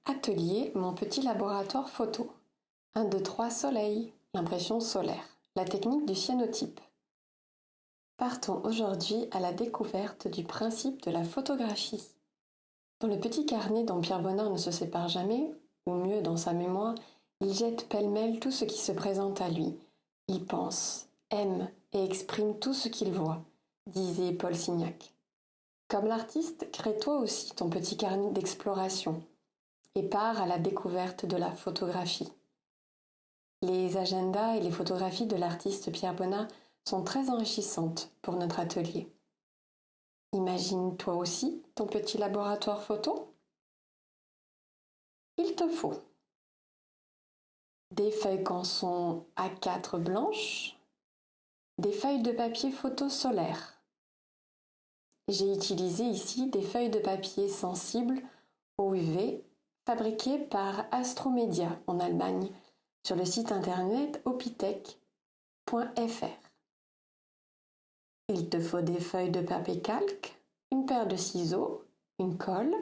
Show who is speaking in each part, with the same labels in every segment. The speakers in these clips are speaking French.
Speaker 1: Atelier, mon petit laboratoire photo. 1, 2, 3, soleil, l'impression solaire, la technique du cyanotype. Partons aujourd'hui à la découverte du principe de la photographie. Dans le petit carnet dont Pierre Bonnard ne se sépare jamais, ou mieux dans sa mémoire, il jette pêle-mêle tout ce qui se présente à lui. Il pense, aime et exprime tout ce qu'il voit, disait Paul Signac. Comme l'artiste, crée toi aussi ton petit carnet d'exploration et pars à la découverte de la photographie. Les agendas et les photographies de l'artiste Pierre Bonnard sont très enrichissantes pour notre atelier. Imagine toi aussi ton petit laboratoire photo. Il te faut des feuilles canson A4 blanches, des feuilles de papier photo solaire. J'ai utilisé ici des feuilles de papier sensibles au UV fabriquées par Astromedia en Allemagne sur le site internet opitech.fr. Il te faut des feuilles de papier calque, une paire de ciseaux, une colle,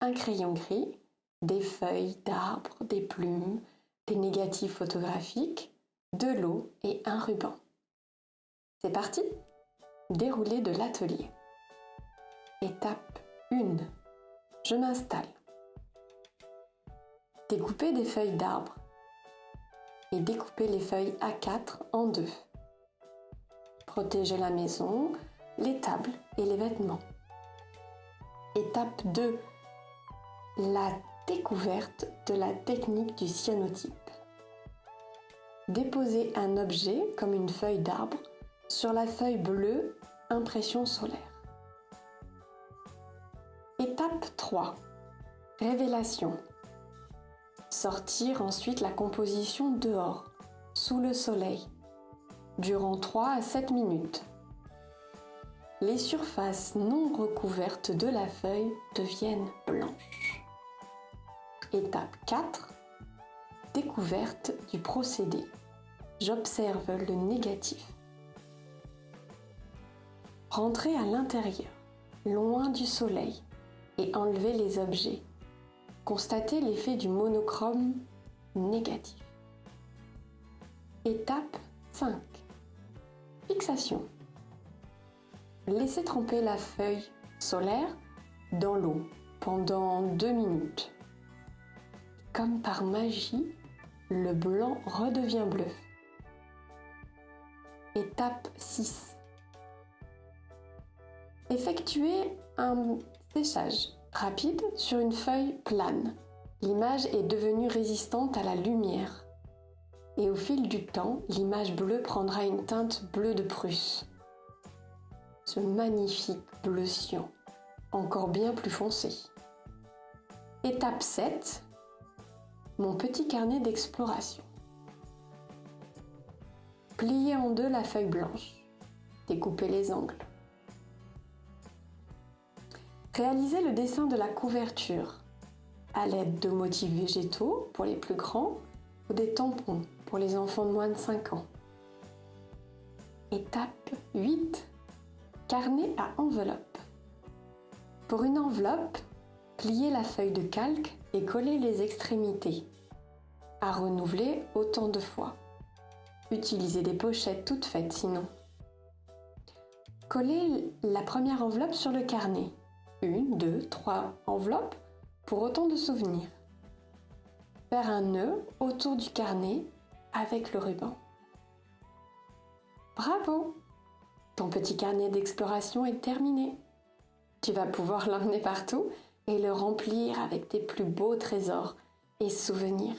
Speaker 1: un crayon gris, des feuilles d'arbres, des plumes, des négatifs photographiques, de l'eau et un ruban. C'est parti! Déroulé de l'atelier. Étape 1. Je m'installe. Découper des feuilles d'arbres et découper les feuilles A4 en deux. Protéger la maison, les tables et les vêtements. Étape 2. La découverte de la technique du cyanotype. Déposer un objet comme une feuille d'arbre sur la feuille bleue, impression solaire. Étape 3. Révélation. Sortir ensuite la composition dehors, sous le soleil, durant 3 à 7 minutes. Les surfaces non recouvertes de la feuille deviennent blanches. Étape 4. Découverte du procédé. J'observe le négatif. Rentrer à l'intérieur, loin du soleil, et enlever les objets. Constatez l'effet du monochrome négatif. Étape 5. Fixation. Laissez tremper la feuille solaire dans l'eau pendant 2 minutes. Comme par magie, le blanc redevient bleu. Étape 6. Effectuez un séchage rapide sur une feuille plane. L'image est devenue résistante à la lumière. Et au fil du temps, l'image bleue prendra une teinte bleu de Prusse. Ce magnifique bleu cyan, encore bien plus foncé. Étape 7. Mon petit carnet d'exploration. Pliez en deux la feuille blanche. Découpez les angles. Réalisez le dessin de la couverture à l'aide de motifs végétaux pour les plus grands ou des tampons pour les enfants de moins de 5 ans. Étape 8. Carnet à enveloppe. Pour une enveloppe, pliez la feuille de calque et collez les extrémités. À renouveler autant de fois. Utilisez des pochettes toutes faites sinon. Collez la première enveloppe sur le carnet. 1, 2, 3 enveloppes pour autant de souvenirs. Faire un nœud autour du carnet avec le ruban. Bravo! Ton petit carnet d'exploration est terminé. Tu vas pouvoir l'emmener partout et le remplir avec tes plus beaux trésors et souvenirs.